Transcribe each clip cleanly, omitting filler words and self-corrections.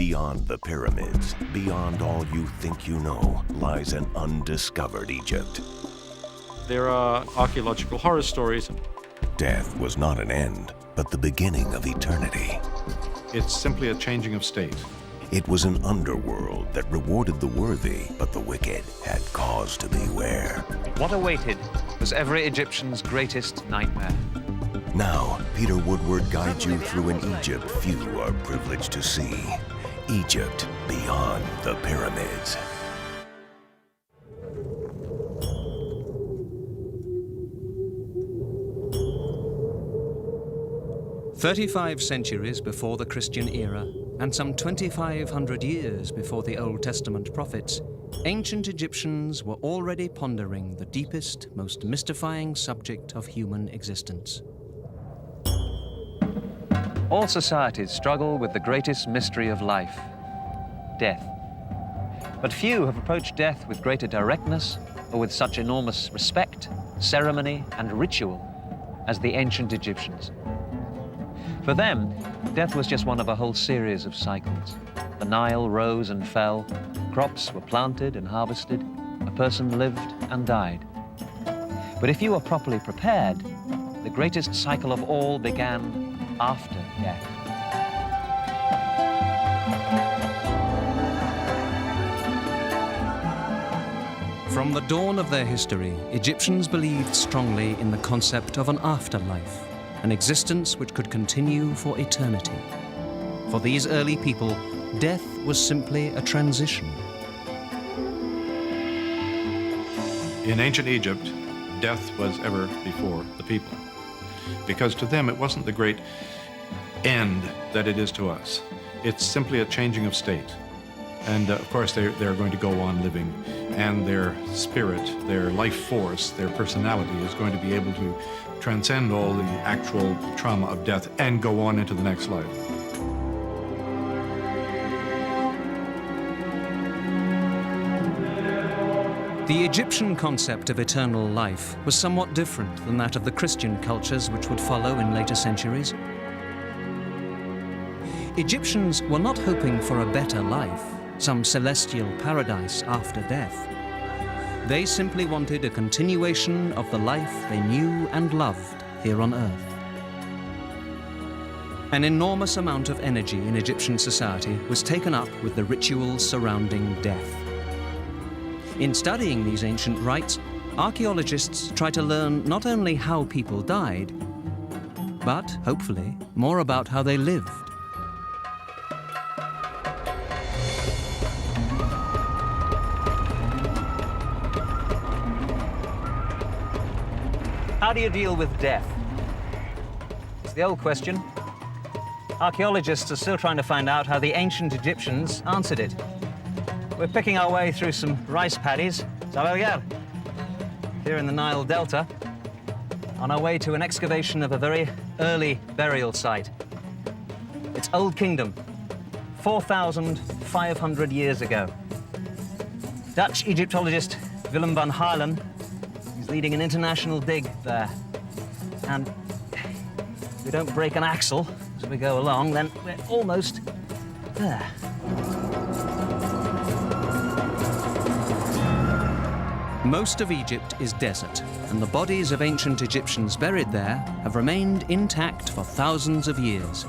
Beyond the pyramids, beyond all you think you know, lies an undiscovered Egypt. There are archaeological horror stories. Death was not an end, but the beginning of eternity. It's simply a changing of state. It was an underworld that rewarded the worthy, but the wicked had cause to beware. What awaited was every Egyptian's greatest nightmare. Now, Peter Woodward guides you through an Egypt few are privileged to see. Egypt beyond the pyramids. "35 centuries before the Christian era, and some 2,500 years before the Old Testament prophets, ancient Egyptians were already pondering the deepest, most mystifying subject of human existence. All societies struggle with the greatest mystery of life, death. But few have approached death with greater directness or with such enormous respect, ceremony, and ritual as the ancient Egyptians. For them, death was just one of a whole series of cycles. The Nile rose and fell, crops were planted and harvested, a person lived and died. But if you were properly prepared, the greatest cycle of all began after death. From the dawn of their history, Egyptians believed strongly in the concept of an afterlife, an existence which could continue for eternity. For these early people, death was simply a transition. In ancient Egypt, death was ever before the people, because to them it wasn't the great end that it is to us. It's simply a changing of state. And of course they're going to go on living, and their spirit, their life force, their personality is going to be able to transcend all the actual trauma of death and go on into the next life. The Egyptian concept of eternal life was somewhat different than that of the Christian cultures which would follow in later centuries. Egyptians were not hoping for a better life, some celestial paradise after death. They simply wanted a continuation of the life they knew and loved here on Earth. An enormous amount of energy in Egyptian society was taken up with the rituals surrounding death. In studying these ancient rites, archaeologists try to learn not only how people died, but, hopefully, more about how they lived. How do you deal with death? It's the old question. Archaeologists are still trying to find out how the ancient Egyptians answered it. We're picking our way through some rice paddies, here in the Nile Delta, on our way to an excavation of a very early burial site. It's Old Kingdom, 4,500 years ago. Dutch Egyptologist Willem van Haarlem is leading an international dig there. And if we don't break an axle as we go along, then we're almost there. Most of Egypt is desert, and the bodies of ancient Egyptians buried there have remained intact for thousands of years.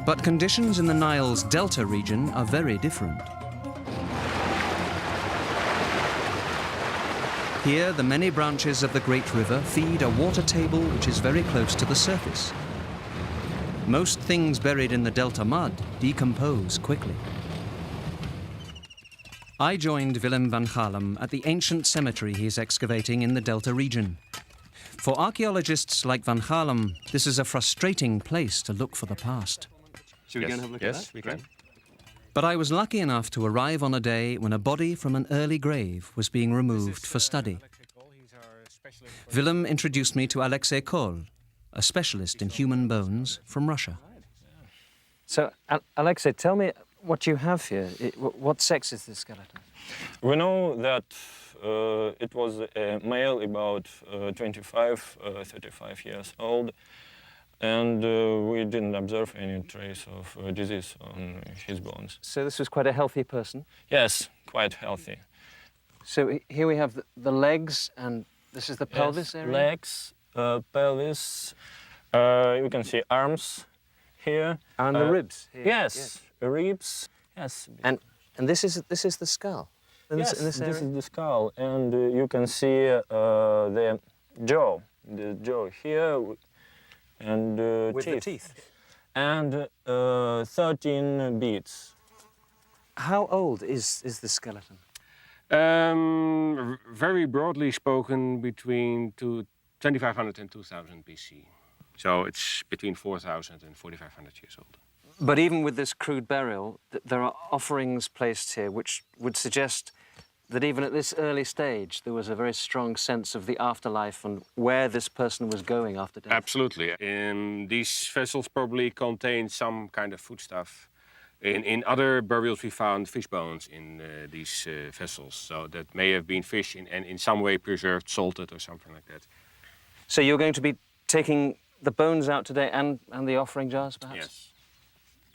But conditions in the Nile's delta region are very different. Here, the many branches of the great river feed a water table which is very close to the surface. Most things buried in the delta mud decompose quickly. I joined Willem van Haarlem at the ancient cemetery he is excavating in the delta region. For archaeologists like van Haarlem, this is a frustrating place to look for the past. Should we go and have a look at that? Yes, we can. But I was lucky enough to arrive on a day when a body from an early grave was being removed for study. Willem introduced me to Alexei Kohl, a specialist in human bones from Russia. So, Alexei, tell me what you have here. What sex is this skeleton? We know that it was a male about 25, 35 years old. And we didn't observe any trace of disease on his bones. So this was quite a healthy person? Yes, quite healthy. So here we have the legs, and this is the pelvis area? Legs, pelvis, you can see arms here. And the ribs? Here. Yes, ribs, yes. And this is the skull? Yes, this area? this is the skull, and you can see the jaw here, and With the teeth? And 13 beats. How old is the skeleton? Very broadly spoken, between 2500 and 2000 BC. So it's between 4000 and 4500 years old. But even with this crude burial, there are offerings placed here which would suggest that even at this early stage there was a very strong sense of the afterlife and where this person was going after death. Absolutely. These vessels probably contain some kind of foodstuff. In other burials we found fish bones in these vessels, so that may have been fish and in some way preserved, salted or something like that. So you're going to be taking the bones out today and the offering jars, perhaps? Yes.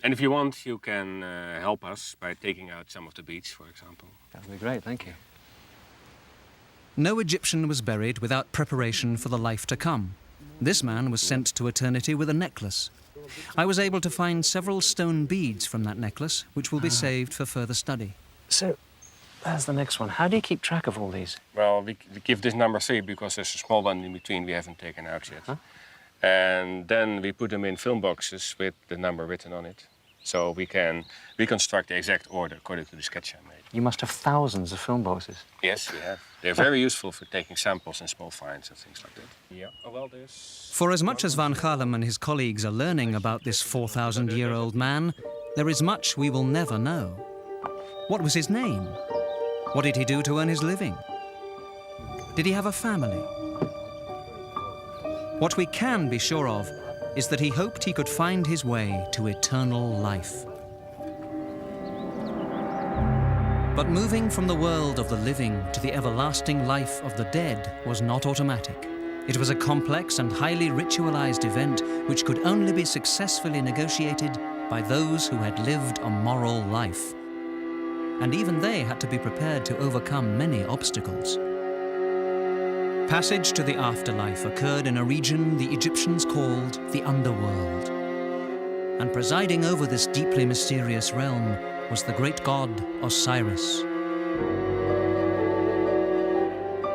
And if you want, you can help us by taking out some of the beads, for example. That would be great, thank you. No Egyptian was buried without preparation for the life to come. This man was sent to eternity with a necklace. I was able to find several stone beads from that necklace, which will be saved for further study. So, there's the next one. How do you keep track of all these? Well, we give this number 3 because there's a small one in between we haven't taken out yet. And then we put them in film boxes with the number written on it. So we can reconstruct the exact order according to the sketch I made. You must have thousands of film boxes. Yes, we have. They're very useful for taking samples and small finds and things like that. Yeah. Oh, well, there's... For as much as Van Gaalem and his colleagues are learning about this 4,000-year-old man, there is much we will never know. What was his name? What did he do to earn his living? Did he have a family? What we can be sure of is that he hoped he could find his way to eternal life. But moving from the world of the living to the everlasting life of the dead was not automatic. It was a complex and highly ritualized event which could only be successfully negotiated by those who had lived a moral life. And even they had to be prepared to overcome many obstacles. Passage to the afterlife occurred in a region the Egyptians called the underworld. And presiding over this deeply mysterious realm was the great god Osiris.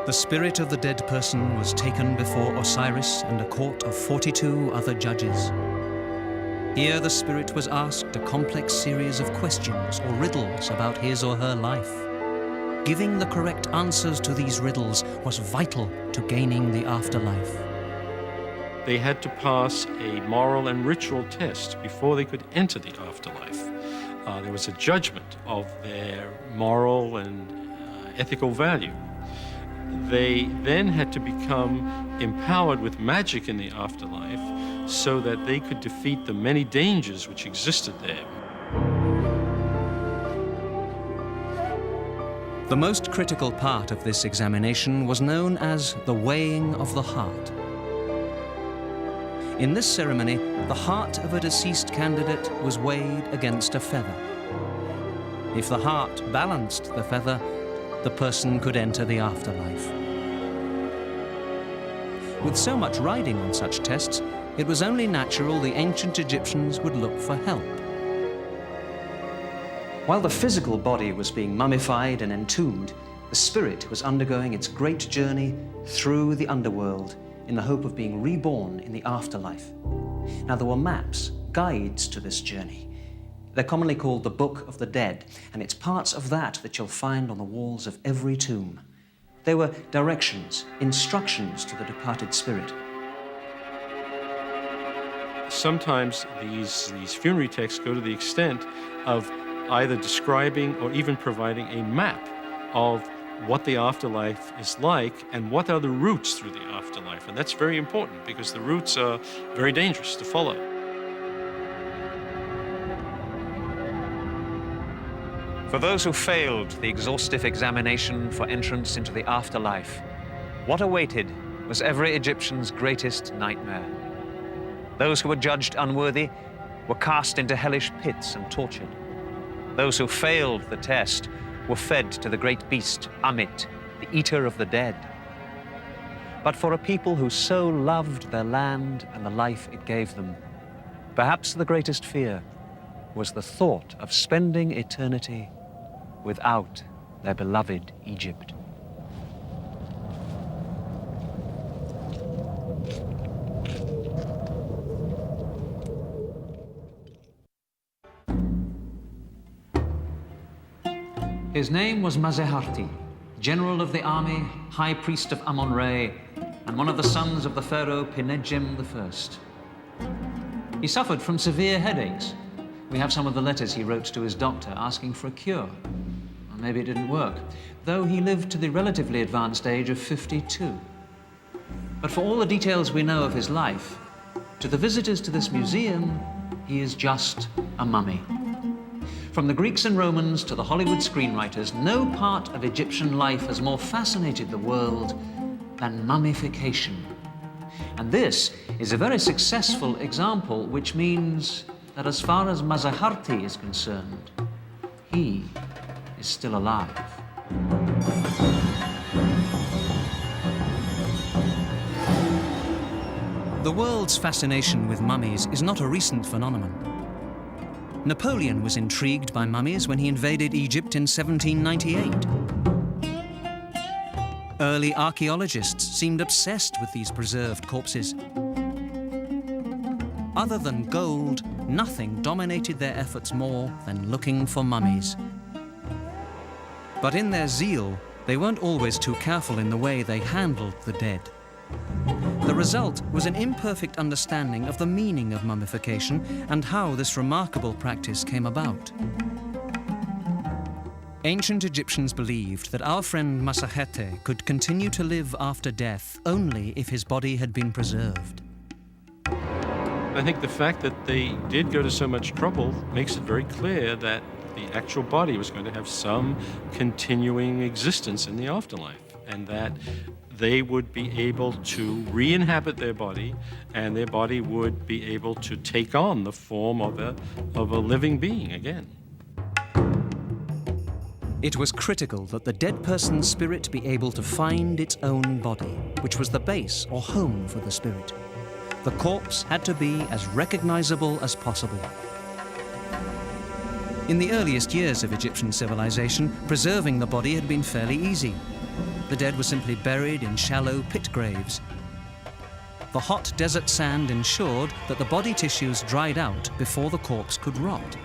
The spirit of the dead person was taken before Osiris and a court of 42 other judges. Here the spirit was asked a complex series of questions or riddles about his or her life. Giving the correct answers to these riddles was vital to gaining the afterlife. They had to pass a moral and ritual test before they could enter the afterlife. There was a judgment of their moral and ethical value. They then had to become empowered with magic in the afterlife so that they could defeat the many dangers which existed there. The most critical part of this examination was known as the weighing of the heart. In this ceremony, the heart of a deceased candidate was weighed against a feather. If the heart balanced the feather, the person could enter the afterlife. With so much riding on such tests, it was only natural the ancient Egyptians would look for help. While the physical body was being mummified and entombed, the spirit was undergoing its great journey through the underworld in the hope of being reborn in the afterlife. Now, there were maps, guides to this journey. They're commonly called the Book of the Dead, and it's parts of that you'll find on the walls of every tomb. They were directions, instructions to the departed spirit. Sometimes these funerary texts go to the extent of either describing or even providing a map of what the afterlife is like and what are the routes through the afterlife. And that's very important because the routes are very dangerous to follow. For those who failed the exhaustive examination for entrance into the afterlife, what awaited was every Egyptian's greatest nightmare. Those who were judged unworthy were cast into hellish pits and tortured. Those who failed the test were fed to the great beast, Amit, the eater of the dead. But for a people who so loved their land and the life it gave them, perhaps the greatest fear was the thought of spending eternity without their beloved Egypt. His name was Maseharti, general of the army, high priest of Amun-Re, and one of the sons of the pharaoh Pinedjem I. He suffered from severe headaches. We have some of the letters he wrote to his doctor asking for a cure. Or maybe it didn't work, though he lived to the relatively advanced age of 52. But for all the details we know of his life, to the visitors to this museum, he is just a mummy. From the Greeks and Romans to the Hollywood screenwriters, no part of Egyptian life has more fascinated the world than mummification. And this is a very successful example, which means that as far as Maseharti is concerned, he is still alive. The world's fascination with mummies is not a recent phenomenon. Napoleon was intrigued by mummies when he invaded Egypt in 1798. Early archaeologists seemed obsessed with these preserved corpses. Other than gold, nothing dominated their efforts more than looking for mummies. But in their zeal, they weren't always too careful in the way they handled the dead. The result was an imperfect understanding of the meaning of mummification and how this remarkable practice came about. Ancient Egyptians believed that our friend Maseharti could continue to live after death only if his body had been preserved. I think the fact that they did go to so much trouble makes it very clear that the actual body was going to have some continuing existence in the afterlife, and that they would be able to re-inhabit their body, and their body would be able to take on the form of a living being again. It was critical that the dead person's spirit be able to find its own body, which was the base or home for the spirit. The corpse had to be as recognizable as possible. In the earliest years of Egyptian civilization, preserving the body had been fairly easy. The dead were simply buried in shallow pit graves. The hot desert sand ensured that the body tissues dried out before the corpse could rot.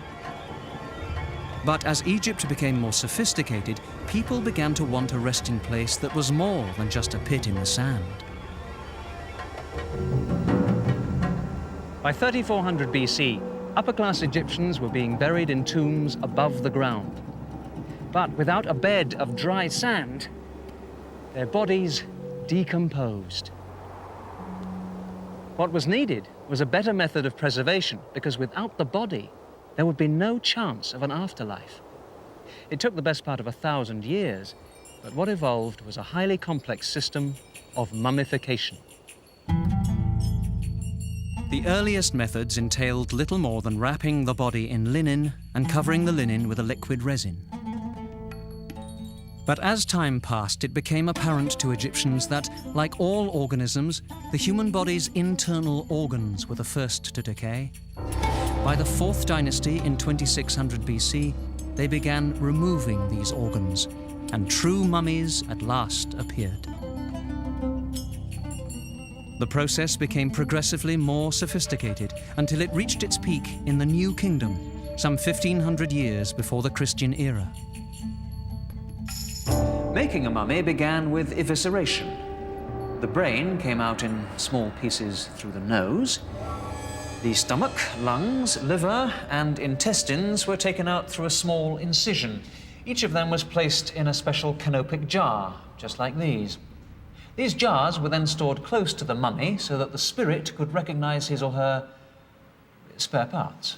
But as Egypt became more sophisticated, people began to want a resting place that was more than just a pit in the sand. By 3400 BC, upper-class Egyptians were being buried in tombs above the ground. But without a bed of dry sand, their bodies decomposed. What was needed was a better method of preservation, because without the body, there would be no chance of an afterlife. It took the best part of 1,000 years, but what evolved was a highly complex system of mummification. The earliest methods entailed little more than wrapping the body in linen and covering the linen with a liquid resin. But as time passed, it became apparent to Egyptians that, like all organisms, the human body's internal organs were the first to decay. By the 4th dynasty in 2600 BC, they began removing these organs, and true mummies at last appeared. The process became progressively more sophisticated until it reached its peak in the New Kingdom, some 1,500 years before the Christian era. Making a mummy began with evisceration. The brain came out in small pieces through the nose. The stomach, lungs, liver, and intestines were taken out through a small incision. Each of them was placed in a special canopic jar, just like these. These jars were then stored close to the mummy so that the spirit could recognize his or her spare parts.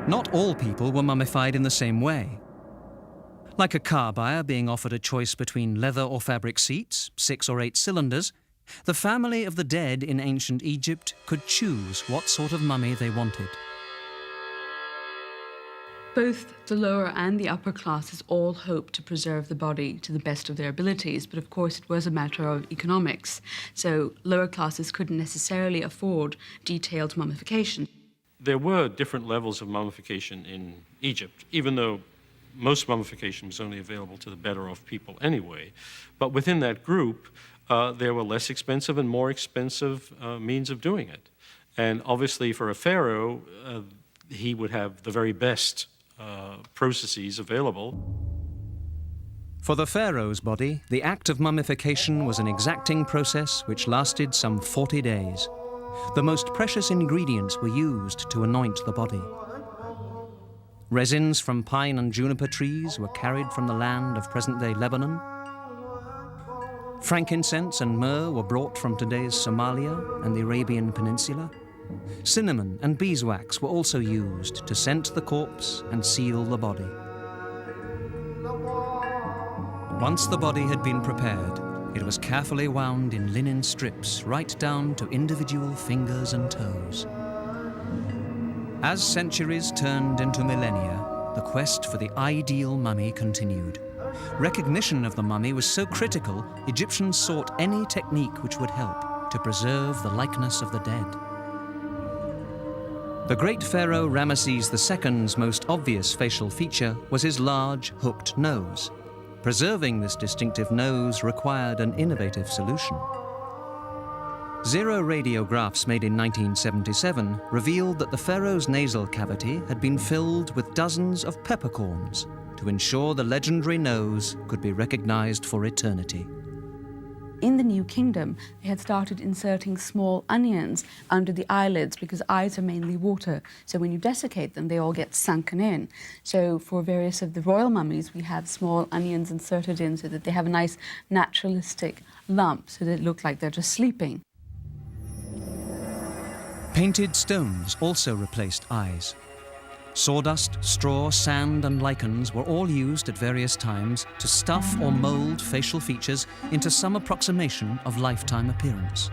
Not all people were mummified in the same way. Like a car buyer being offered a choice between leather or fabric seats, 6 or 8 cylinders, the family of the dead in ancient Egypt could choose what sort of mummy they wanted. Both the lower and the upper classes all hoped to preserve the body to the best of their abilities, but of course it was a matter of economics, so lower classes couldn't necessarily afford detailed mummification. There were different levels of mummification in Egypt, even though most mummification was only available to the better off people anyway. But within that group, there were less expensive and more expensive means of doing it. And obviously for a pharaoh, he would have the very best processes available. For the pharaoh's body, the act of mummification was an exacting process which lasted some 40 days. The most precious ingredients were used to anoint the body. Resins from pine and juniper trees were carried from the land of present-day Lebanon. Frankincense and myrrh were brought from today's Somalia and the Arabian Peninsula. Cinnamon and beeswax were also used to scent the corpse and seal the body. Once the body had been prepared, it was carefully wound in linen strips right down to individual fingers and toes. As centuries turned into millennia, the quest for the ideal mummy continued. Recognition of the mummy was so critical, Egyptians sought any technique which would help to preserve the likeness of the dead. The great pharaoh Ramesses II's most obvious facial feature was his large, hooked nose. Preserving this distinctive nose required an innovative solution. Zero radiographs made in 1977 revealed that the pharaoh's nasal cavity had been filled with dozens of peppercorns to ensure the legendary nose could be recognized for eternity. In the New Kingdom, they had started inserting small onions under the eyelids because eyes are mainly water. So when you desiccate them, they all get sunken in. So for various of the royal mummies, we have small onions inserted in so that they have a nice naturalistic lump, so that they look like they're just sleeping. Painted stones also replaced eyes. Sawdust, straw, sand, and lichens were all used at various times to stuff or mold facial features into some approximation of lifetime appearance.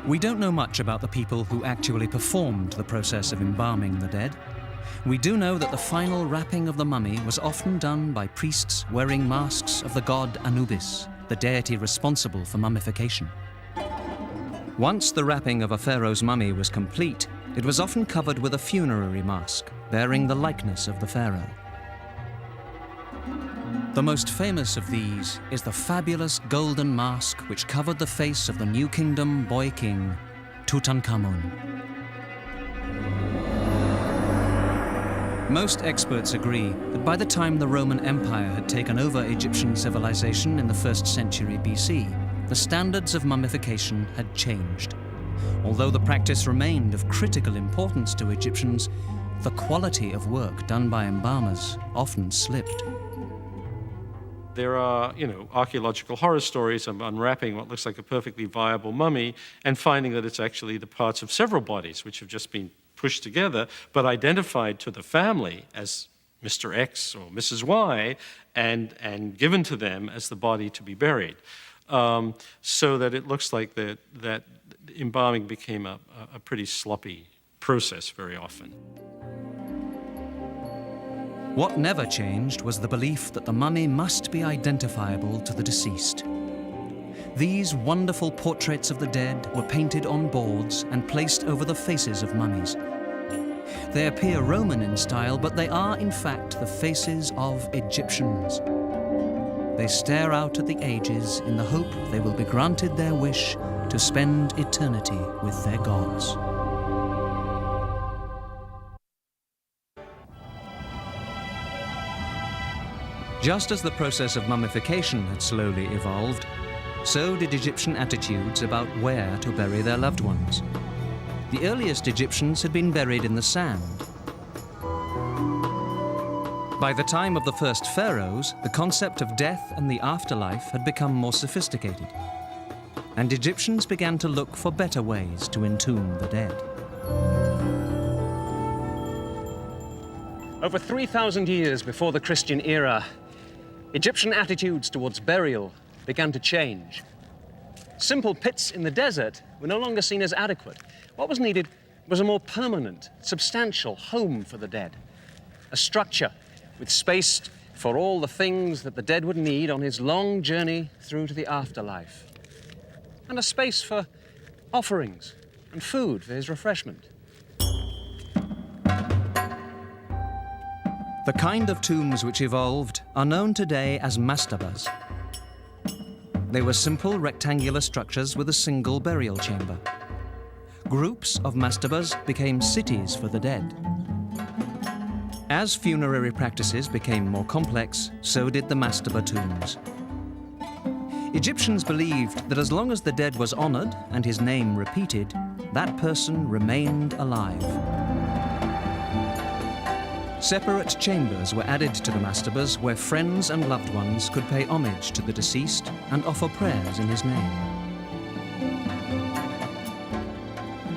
We don't know much about the people who actually performed the process of embalming the dead. We do know that the final wrapping of the mummy was often done by priests wearing masks of the god Anubis, the deity responsible for mummification. Once the wrapping of a pharaoh's mummy was complete, it was often covered with a funerary mask, bearing the likeness of the pharaoh. The most famous of these is the fabulous golden mask which covered the face of the New Kingdom boy king, Tutankhamun. Most experts agree that by the time the Roman Empire had taken over Egyptian civilization in the 1st century BC, the standards of mummification had changed. Although the practice remained of critical importance to Egyptians, the quality of work done by embalmers often slipped. There are, archaeological horror stories of unwrapping what looks like a perfectly viable mummy and finding that it's actually the parts of several bodies which have just been pushed together, but identified to the family as Mr. X or Mrs. Y and given to them as the body to be buried. So that it looks like that embalming became a pretty sloppy process very often. What never changed was the belief that the mummy must be identifiable to the deceased. These wonderful portraits of the dead were painted on boards and placed over the faces of mummies. They appear Roman in style, but they are in fact the faces of Egyptians. They stare out at the ages in the hope they will be granted their wish to spend eternity with their gods. Just as the process of mummification had slowly evolved, so did Egyptian attitudes about where to bury their loved ones. The earliest Egyptians had been buried in the sand. By the time of the first pharaohs, the concept of death and the afterlife had become more sophisticated, and Egyptians began to look for better ways to entomb the dead. Over 3,000 years before the Christian era, Egyptian attitudes towards burial began to change. Simple pits in the desert were no longer seen as adequate. What was needed was a more permanent, substantial home for the dead. A structure with space for all the things that the dead would need on his long journey through to the afterlife. And a space for offerings and food for his refreshment. The kind of tombs which evolved are known today as mastabas. They were simple rectangular structures with a single burial chamber. Groups of mastabas became cities for the dead. As funerary practices became more complex, so did the mastaba tombs. Egyptians believed that as long as the dead was honored and his name repeated, that person remained alive. Separate chambers were added to the mastabas where friends and loved ones could pay homage to the deceased and offer prayers in his name.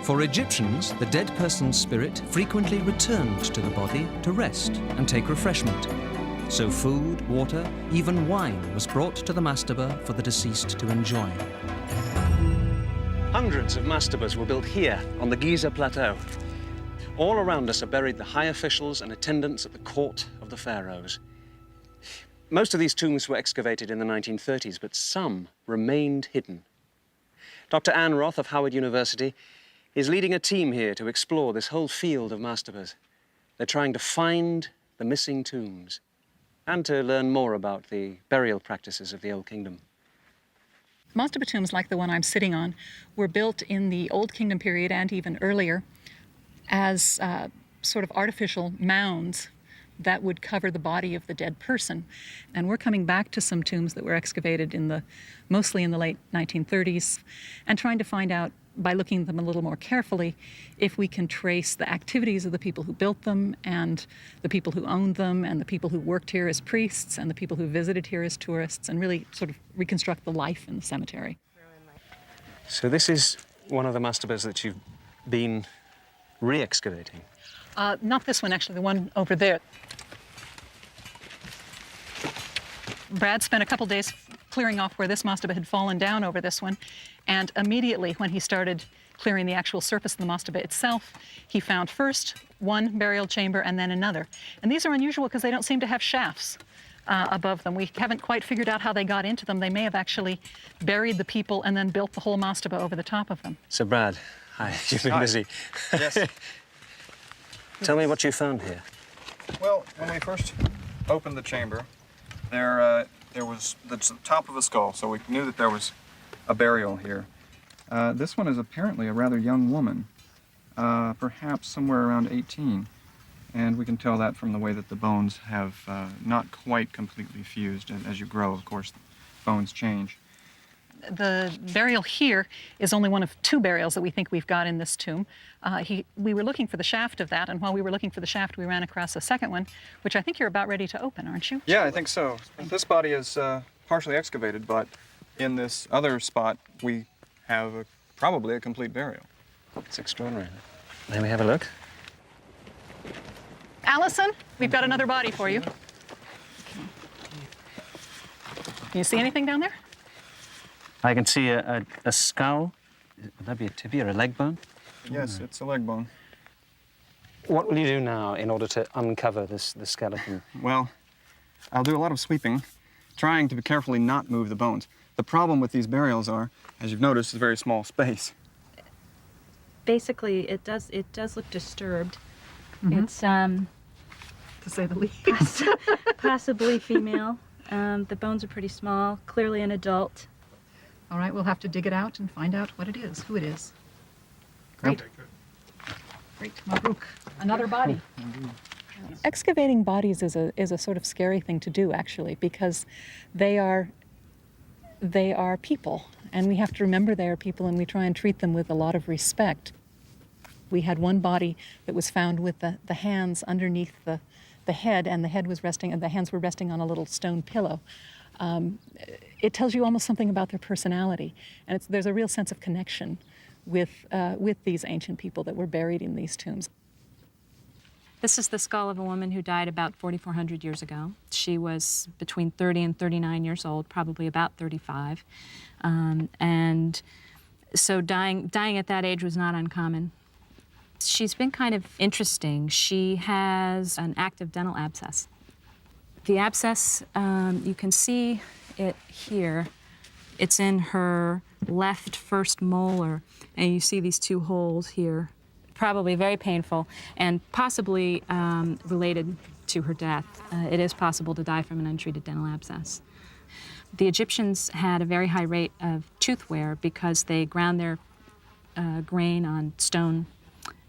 For Egyptians, the dead person's spirit frequently returned to the body to rest and take refreshment. So food, water, even wine was brought to the mastaba for the deceased to enjoy. Hundreds of mastabas were built here on the Giza Plateau. All around us are buried the high officials and attendants at the court of the pharaohs. Most of these tombs were excavated in the 1930s, but some remained hidden. Dr. Anne Roth of Howard University is leading a team here to explore this whole field of mastabas. They're trying to find the missing tombs and to learn more about the burial practices of the Old Kingdom. Mastaba tombs, like the one I'm sitting on, were built in the Old Kingdom period and even earlier as sort of artificial mounds that would cover the body of the dead person. And we're coming back to some tombs that were excavated mostly in the late 1930s, and trying to find out, by looking at them a little more carefully, if we can trace the activities of the people who built them and the people who owned them and the people who worked here as priests and the people who visited here as tourists, and really sort of reconstruct the life in the cemetery. So this is one of the mastabas that you've been re-excavating? Not this one, actually, the one over there. Brad spent a couple days clearing off where this mastaba had fallen down over this one, and immediately when he started clearing the actual surface of the mastaba itself, he found first one burial chamber and then another. And these are unusual because they don't seem to have shafts above them. We haven't quite figured out how they got into them. They may have actually buried the people and then built the whole mastaba over the top of them. So Brad, hi, you've been busy. Yes. Tell me what you found here. Well, when we first opened the chamber, there was the top of a skull, so we knew that there was a burial here. This one is apparently a rather young woman, perhaps somewhere around 18. And we can tell that from the way that the bones have not quite completely fused. As you grow, of course, bones change. The burial here is only one of two burials that we think we've got in this tomb. We were looking for the shaft of that, and while we were looking for the shaft, we ran across a second one, which I think you're about ready to open, aren't you? Yeah, I think so. This body is partially excavated, but in this other spot, we have probably a complete burial. It's extraordinary. May we have a look? Allison, we've got another body for you. Can you see anything down there? I can see a skull. Would that be a tibia or a leg bone? Yes, it's a leg bone. What will you do now in order to uncover the skeleton? Well, I'll do a lot of sweeping, trying to carefully not move the bones. The problem with these burials are, as you've noticed, it's a very small space. Basically, it does look disturbed. Mm-hmm. It's to say the least. possibly female. The bones are pretty small, clearly an adult. All right, we'll have to dig it out and find out what it is, who it is. Great. Great, Mabruk. Another body. Excavating bodies is a sort of scary thing to do, actually, because they are people, and we have to remember they are people, and we try and treat them with a lot of respect. We had one body that was found with the hands underneath the head, and the hands were resting on a little stone pillow. It tells you almost something about their personality, and there's a real sense of connection with these ancient people that were buried in these tombs. This is the skull of a woman who died about 4,400 years ago. She was between 30 and 39 years old, probably about 35. And so dying at that age was not uncommon. She's been kind of interesting. She has an active dental abscess. The abscess, you can see it here. It's in her left first molar, and you see these two holes here. Probably very painful and possibly related to her death. It is possible to die from an untreated dental abscess. The Egyptians had a very high rate of tooth wear because they ground their grain on stone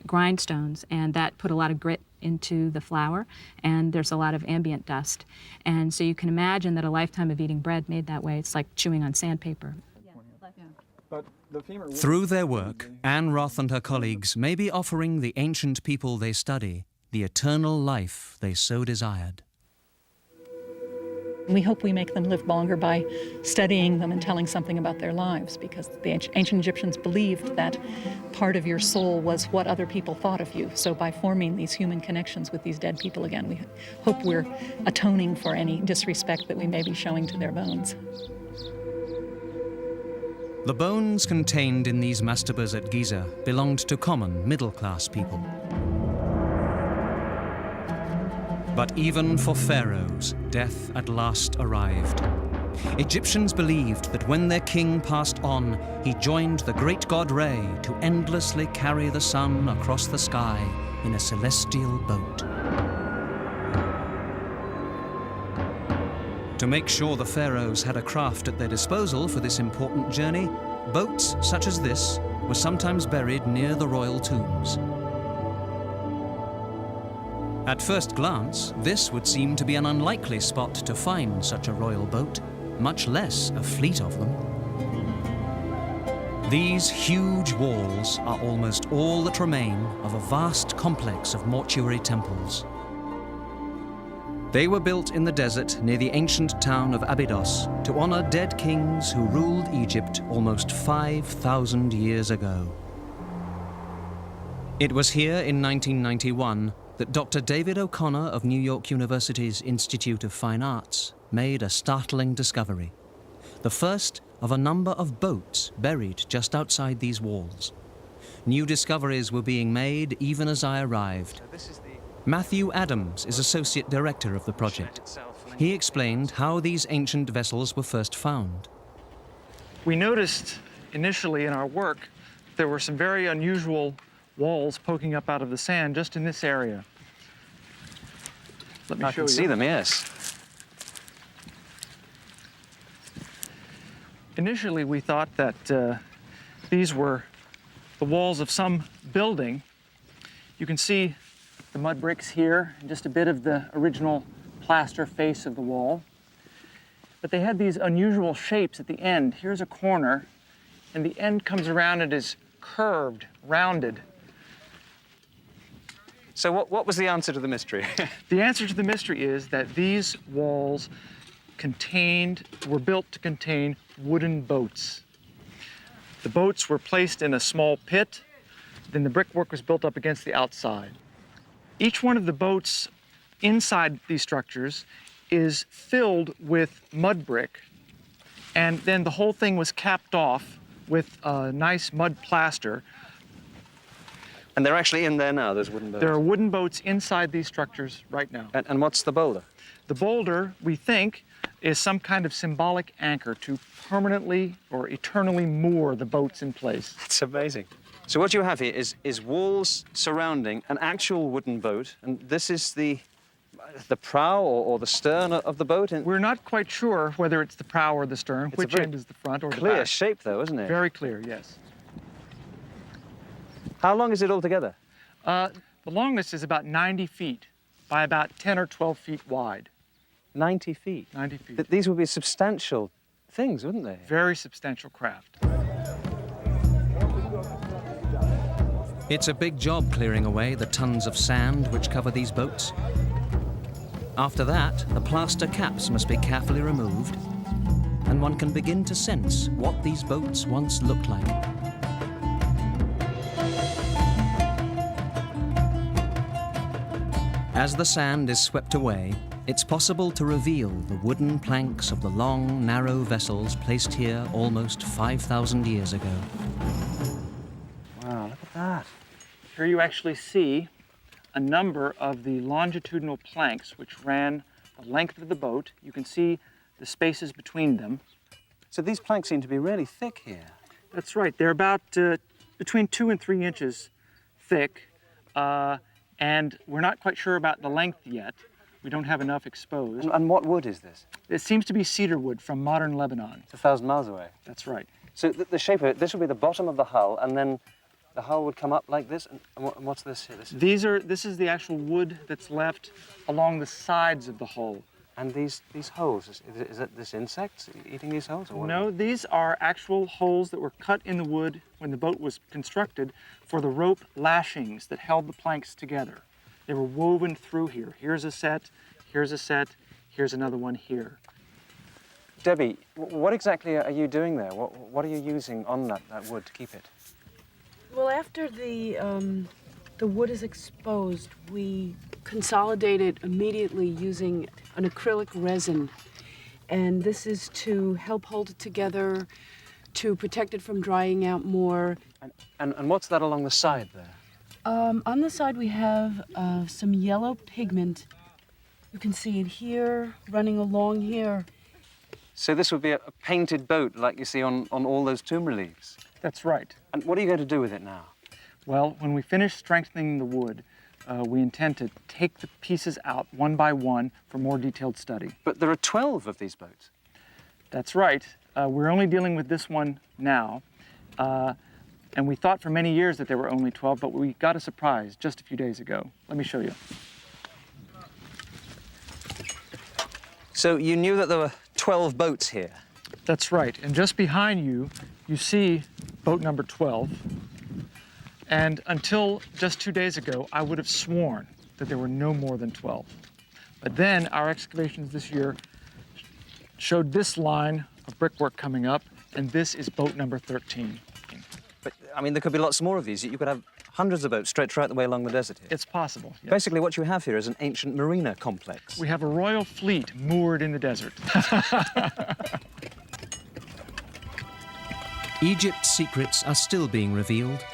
grindstones, and that put a lot of grit into the flour, and there's a lot of ambient dust. And so you can imagine that a lifetime of eating bread made that way, it's like chewing on sandpaper. Through their work, Anne Roth and her colleagues may be offering the ancient people they study the eternal life they so desired. We hope we make them live longer by studying them and telling something about their lives, because the ancient Egyptians believed that part of your soul was what other people thought of you. So by forming these human connections with these dead people again, we hope we're atoning for any disrespect that we may be showing to their bones. The bones contained in these mastabas at Giza belonged to common middle-class people. But even for pharaohs, death at last arrived. Egyptians believed that when their king passed on, he joined the great god Re to endlessly carry the sun across the sky in a celestial boat. To make sure the pharaohs had a craft at their disposal for this important journey, boats such as this were sometimes buried near the royal tombs. At first glance, this would seem to be an unlikely spot to find such a royal boat, much less a fleet of them. These huge walls are almost all that remain of a vast complex of mortuary temples. They were built in the desert near the ancient town of Abydos to honor dead kings who ruled Egypt almost 5,000 years ago. It was here in 1991 that Dr. David O'Connor of New York University's Institute of Fine Arts made a startling discovery. The first of a number of boats buried just outside these walls. New discoveries were being made even as I arrived. Matthew Adams is Associate Director of the project. He explained how these ancient vessels were first found. We noticed initially in our work there were some very unusual walls poking up out of the sand just in this area. Let me show you. I can see them, yes. Initially, we thought that these were the walls of some building. You can see the mud bricks here, and just a bit of the original plaster face of the wall. But they had these unusual shapes at the end. Here's a corner, and the end comes around and is curved, rounded. So what was the answer to the mystery? The answer to the mystery is that these walls were built to contain wooden boats. The boats were placed in a small pit, then the brickwork was built up against the outside. Each one of the boats inside these structures is filled with mud brick, and then the whole thing was capped off with a nice mud plaster. And they're actually in there now, those wooden boats? There are wooden boats inside these structures right now. And what's the boulder? The boulder, we think, is some kind of symbolic anchor to permanently or eternally moor the boats in place. It's amazing. So what you have here is walls surrounding an actual wooden boat, and this is the prow or the stern of the boat? We're not quite sure whether it's the prow or the stern, which end is the front or the back. Clear shape, though, isn't it? Very clear, yes. How long is it altogether? The longest is about 90 feet by about 10 or 12 feet wide. 90 feet? 90 feet. These would be substantial things, wouldn't they? Very substantial craft. It's a big job clearing away the tons of sand which cover these boats. After that, the plaster caps must be carefully removed, and one can begin to sense what these boats once looked like. As the sand is swept away, it's possible to reveal the wooden planks of the long, narrow vessels placed here almost 5,000 years ago. Wow, look at that. Here you actually see a number of the longitudinal planks which ran the length of the boat. You can see the spaces between them. So these planks seem to be really thick here. That's right. They're about between 2 and 3 inches thick, and we're not quite sure about the length yet. We don't have enough exposed. And what wood is this? It seems to be cedar wood from modern Lebanon. It's 1,000 miles away. That's right. So the shape of it, this would be the bottom of the hull, and then the hull would come up like this. And what's this here? This is the actual wood that's left along the sides of the hull. And these holes, is it this insects eating these holes? Or No, these are actual holes that were cut in the wood when the boat was constructed for the rope lashings that held the planks together. They were woven through here. Here's a set, here's a set, here's another one here. Debbie, what exactly are you doing there? What are you using on that wood to keep it? Well, after the wood is exposed, we consolidate it immediately using an acrylic resin. And this is to help hold it together, to protect it from drying out more. And what's that along the side there? On the side we have some yellow pigment. You can see it here, running along here. So this would be a painted boat like you see on all those tomb reliefs? That's right. And what are you going to do with it now? Well, when we finish strengthening the wood, we intend to take the pieces out one by one for more detailed study. But there are 12 of these boats. That's right. We're only dealing with this one now. And we thought for many years that there were only 12, but we got a surprise just a few days ago. Let me show you. So you knew that there were 12 boats here? That's right. And just behind you, you see boat number 12. And until just 2 days ago, I would have sworn that there were no more than 12. But then our excavations this year showed this line of brickwork coming up, and this is boat number 13. But, I mean, there could be lots more of these. You could have hundreds of boats stretched right the way along the desert here. It's possible, yes. Basically, what you have here is an ancient marina complex. We have a royal fleet moored in the desert. Egypt's secrets are still being revealed.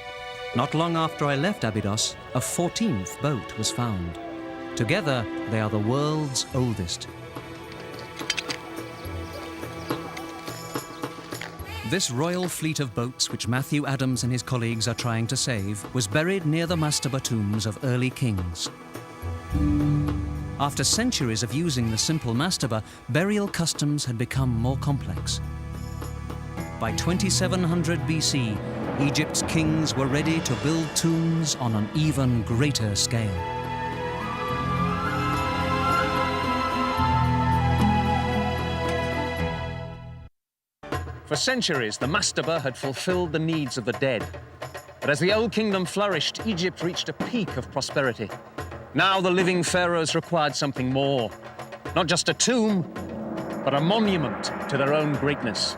Not long after I left Abydos, a 14th boat was found. Together, they are the world's oldest. This royal fleet of boats, which Matthew Adams and his colleagues are trying to save, was buried near the mastaba tombs of early kings. After centuries of using the simple mastaba, burial customs had become more complex. By 2700 BC, Egypt's kings were ready to build tombs on an even greater scale. For centuries, the mastaba had fulfilled the needs of the dead. But as the Old Kingdom flourished, Egypt reached a peak of prosperity. Now the living pharaohs required something more. Not just a tomb, but a monument to their own greatness.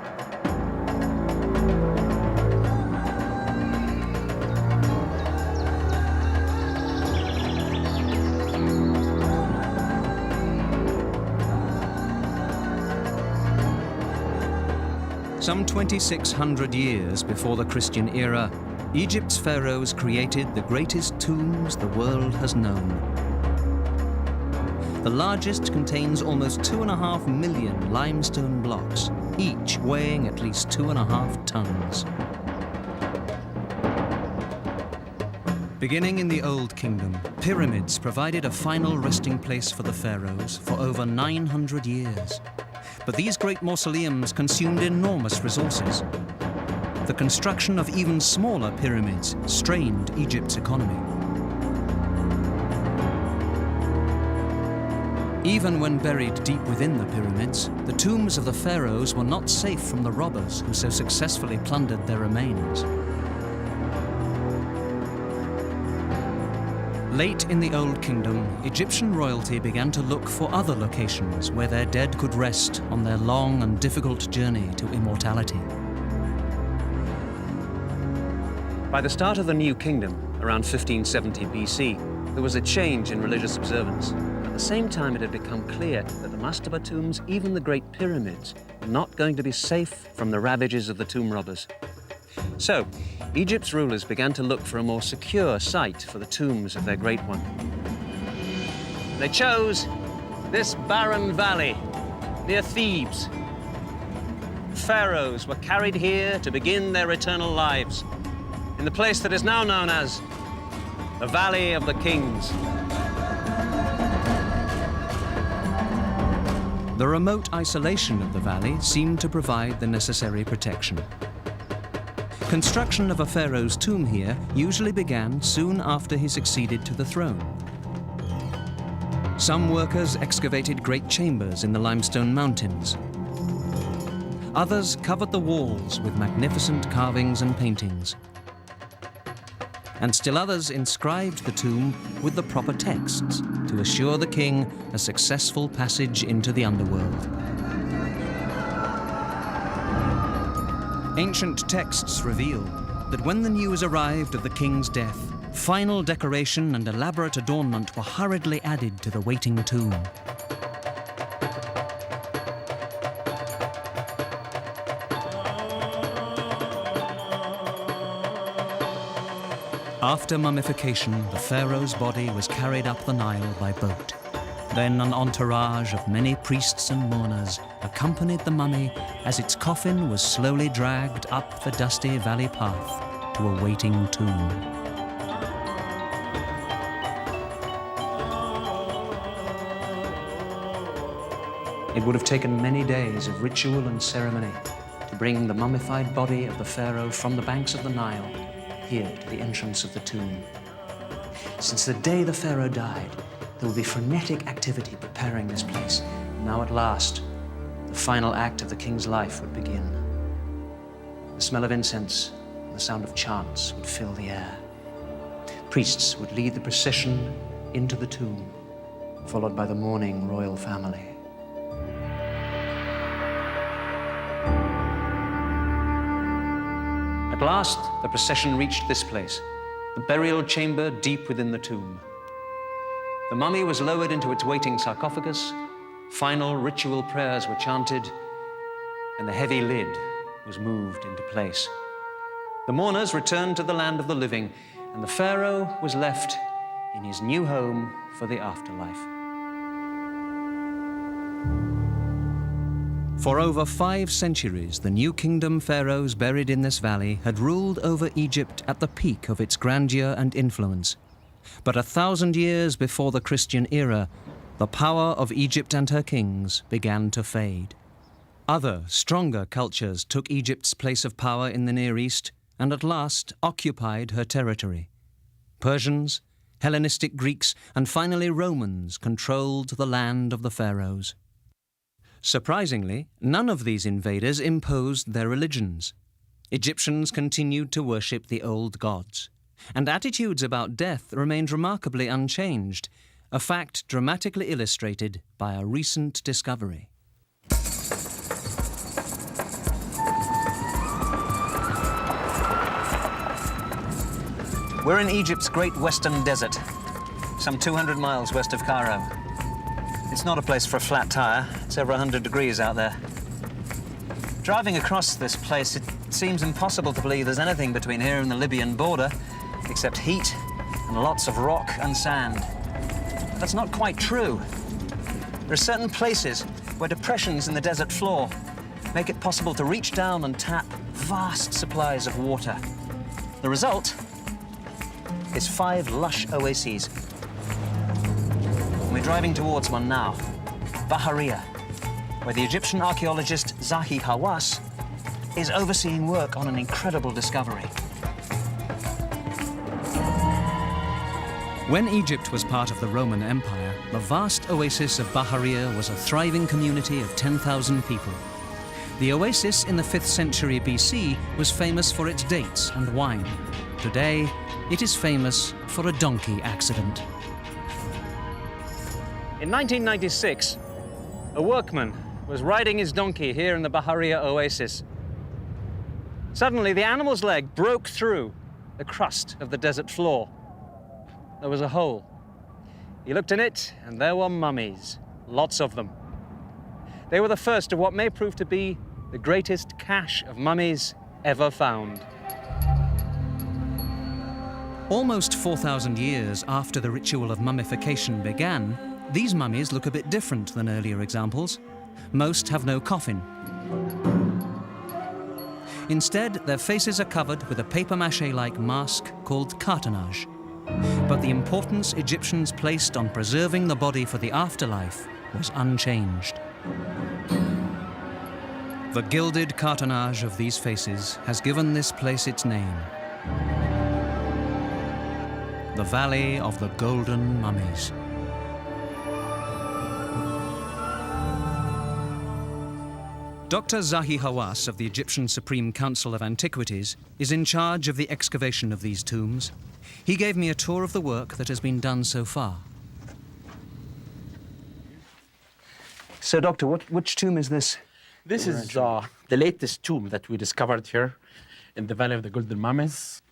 Some 2,600 years before the Christian era, Egypt's pharaohs created the greatest tombs the world has known. The largest contains almost 2.5 million limestone blocks, each weighing at least 2.5 tons. Beginning in the Old Kingdom, pyramids provided a final resting place for the pharaohs for over 900 years. But these great mausoleums consumed enormous resources. The construction of even smaller pyramids strained Egypt's economy. Even when buried deep within the pyramids, the tombs of the pharaohs were not safe from the robbers who so successfully plundered their remains. Late in the Old Kingdom, Egyptian royalty began to look for other locations where their dead could rest on their long and difficult journey to immortality. By the start of the New Kingdom, around 1570 BC, there was a change in religious observance. At the same time, it had become clear that the mastaba tombs, even the Great Pyramids, were not going to be safe from the ravages of the tomb robbers. So, Egypt's rulers began to look for a more secure site for the tombs of their Great One. They chose this barren valley near Thebes. Pharaohs were carried here to begin their eternal lives in the place that is now known as the Valley of the Kings. The remote isolation of the valley seemed to provide the necessary protection. Construction of a pharaoh's tomb here usually began soon after he succeeded to the throne. Some workers excavated great chambers in the limestone mountains. Others covered the walls with magnificent carvings and paintings. And still others inscribed the tomb with the proper texts to assure the king a successful passage into the underworld. Ancient texts reveal that when the news arrived of the king's death, final decoration and elaborate adornment were hurriedly added to the waiting tomb. After mummification, the pharaoh's body was carried up the Nile by boat. Then an entourage of many priests and mourners accompanied the mummy as its coffin was slowly dragged up the dusty valley path to a waiting tomb. It would have taken many days of ritual and ceremony to bring the mummified body of the pharaoh from the banks of the Nile here to the entrance of the tomb. Since the day the pharaoh died, there will be frenetic activity preparing this place. Now at last, the final act of the king's life would begin. The smell of incense and the sound of chants would fill the air. Priests would lead the procession into the tomb, followed by the mourning royal family. At last, the procession reached this place, the burial chamber deep within the tomb. The mummy was lowered into its waiting sarcophagus, final ritual prayers were chanted, and the heavy lid was moved into place. The mourners returned to the land of the living, and the pharaoh was left in his new home for the afterlife. For over 5 centuries, the New Kingdom pharaohs buried in this valley had ruled over Egypt at the peak of its grandeur and influence. But 1,000 years before the Christian era, the power of Egypt and her kings began to fade. Other, stronger cultures took Egypt's place of power in the Near East and at last occupied her territory. Persians, Hellenistic Greeks, and finally Romans controlled the land of the pharaohs. Surprisingly, none of these invaders imposed their religions. Egyptians continued to worship the old gods, and attitudes about death remained remarkably unchanged, a fact dramatically illustrated by a recent discovery. We're in Egypt's Great Western Desert, some 200 miles west of Cairo. It's not a place for a flat tire. It's over 100 degrees out there. Driving across this place, it seems impossible to believe there's anything between here and the Libyan border except heat and lots of rock and sand. But that's not quite true. There are certain places where depressions in the desert floor make it possible to reach down and tap vast supplies of water. The result is 5 lush oases. We're driving towards one now, Bahariya, where the Egyptian archaeologist Zahi Hawass is overseeing work on an incredible discovery. When Egypt was part of the Roman Empire, the vast oasis of Bahariya was a thriving community of 10,000 people. The oasis in the 5th century BC was famous for its dates and wine. Today, it is famous for a donkey accident. In 1996, a workman was riding his donkey here in the Bahariya oasis. Suddenly, the animal's leg broke through the crust of the desert floor. There was a hole He looked in it, and there were mummies, lots of them. They were the first of what may prove to be the greatest cache of mummies ever found. Almost 4,000 years after the ritual of mummification began, these mummies look a bit different than earlier examples. Most have no coffin. Instead, their faces are covered with a papier-mâché-like mask called cartonnage. But the importance Egyptians placed on preserving the body for the afterlife was unchanged. The gilded cartonnage of these faces has given this place its name: the Valley of the Golden Mummies. Dr. Zahi Hawass of the Egyptian Supreme Council of Antiquities is in charge of the excavation of these tombs. He gave me a tour of the work that has been done so far. So, Doctor, which tomb is this? This is the latest tomb that we discovered here in the Valley of the Golden Mummies.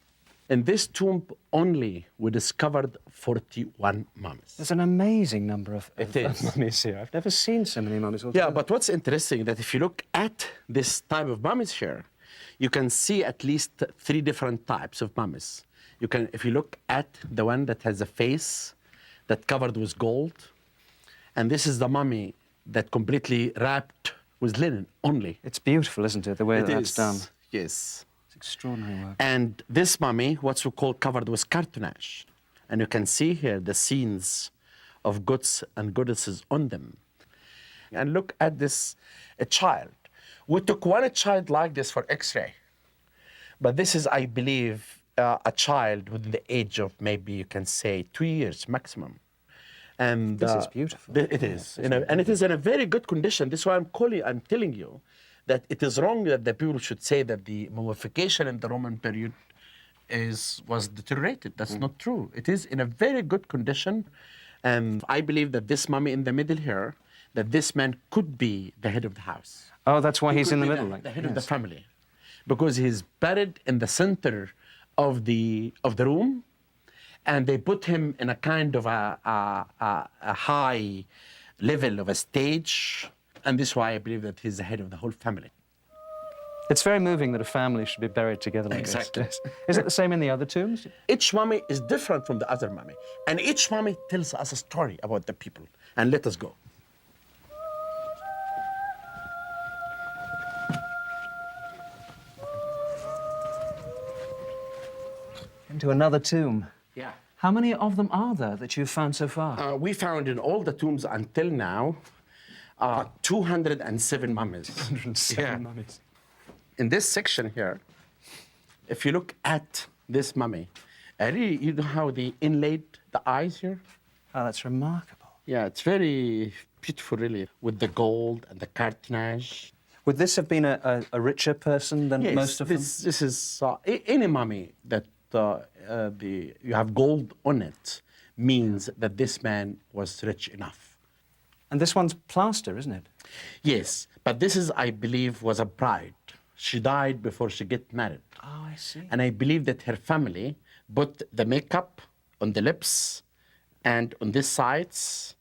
In this tomb only, we discovered 41 mummies. There's an amazing number of is. mummies here. I've never seen so many mummies. Yeah, but what's interesting that if you look at this type of mummies here, you can see at least 3 different types of mummies. If you look at the one that has a face that covered with gold, and this is the mummy that completely wrapped with linen only. It's beautiful, isn't it, the way that's done? Yes. It's extraordinary work. And this mummy, what's we call covered with cartonnage. And you can see here the scenes of gods and goddesses on them. And look at this, a child. We took one child like this for X-ray. But this is, I believe, a child within the age of maybe you can say 2 years maximum. And this is beautiful. It is, and it is in a very good condition. This is why I'm telling you that it is wrong that the people should say that the mummification in the Roman period was deteriorated. That's not true. It is in a very good condition, and I believe that this mummy in the middle here, that this man could be the head of the house. Oh, that's why he's in the middle, the head of the family, because he's buried in the center of the room. And they put him in a kind of a high level of a stage. And this is why I believe that he's the head of the whole family. It's very moving that a family should be buried together like Exactly. this. Is it the same in the other tombs? Each mummy is different from the other mummy. And each mummy tells us a story about the people. And let us go. Into another tomb. Yeah. How many of them are there that you've found so far? We found in all the tombs until now 207 mummies. 207 mummies. In this section here, if you look at this mummy, really, you know how they inlaid the eyes here? Oh, that's remarkable. Yeah, it's very beautiful, really, with the gold and the cartonnage. Would this have been a richer person than most of them? This is any mummy that you have gold on it means that this man was rich enough. And this one's plaster, isn't it? Yes, but this is, I believe, was a bride. She died before she get married. Oh, I see. And I believe that her family put the makeup on the lips and on these sides,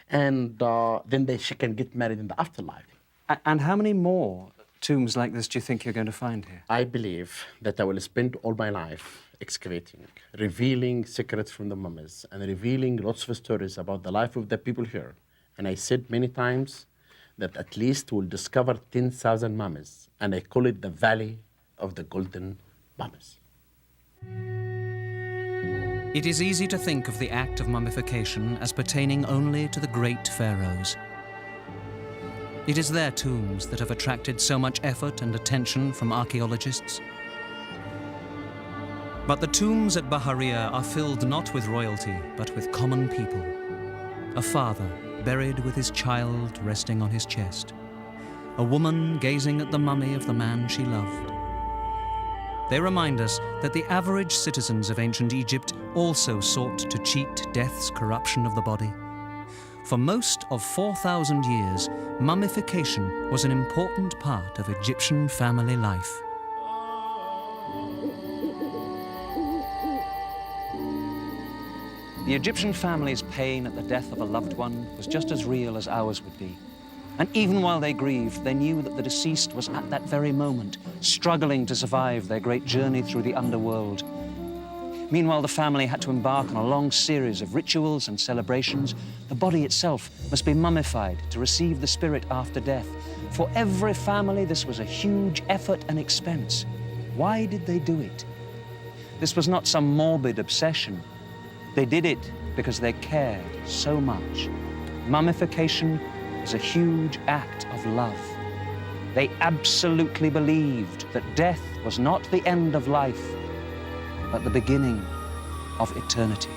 and then she can get married in the afterlife. And how many more tombs like this do you think you're going to find here? I believe that I will spend all my life excavating, revealing secrets from the mummies, and revealing lots of stories about the life of the people here. And I said many times that at least we'll discover 10,000 mummies, and I call it the Valley of the Golden Mummies. It is easy to think of the act of mummification as pertaining only to the great pharaohs. It is their tombs that have attracted so much effort and attention from archaeologists. But the tombs at Bahariya are filled not with royalty, but with common people. A father buried with his child resting on his chest. A woman gazing at the mummy of the man she loved. They remind us that the average citizens of ancient Egypt also sought to cheat death's corruption of the body. For most of 4,000 years, mummification was an important part of Egyptian family life. The Egyptian family's pain at the death of a loved one was just as real as ours would be. And even while they grieved, they knew that the deceased was at that very moment struggling to survive their great journey through the underworld. Meanwhile, the family had to embark on a long series of rituals and celebrations. The body itself must be mummified to receive the spirit after death. For every family, this was a huge effort and expense. Why did they do it? This was not some morbid obsession. They did it because they cared so much. Mummification was a huge act of love. They absolutely believed that death was not the end of life, but the beginning of eternity.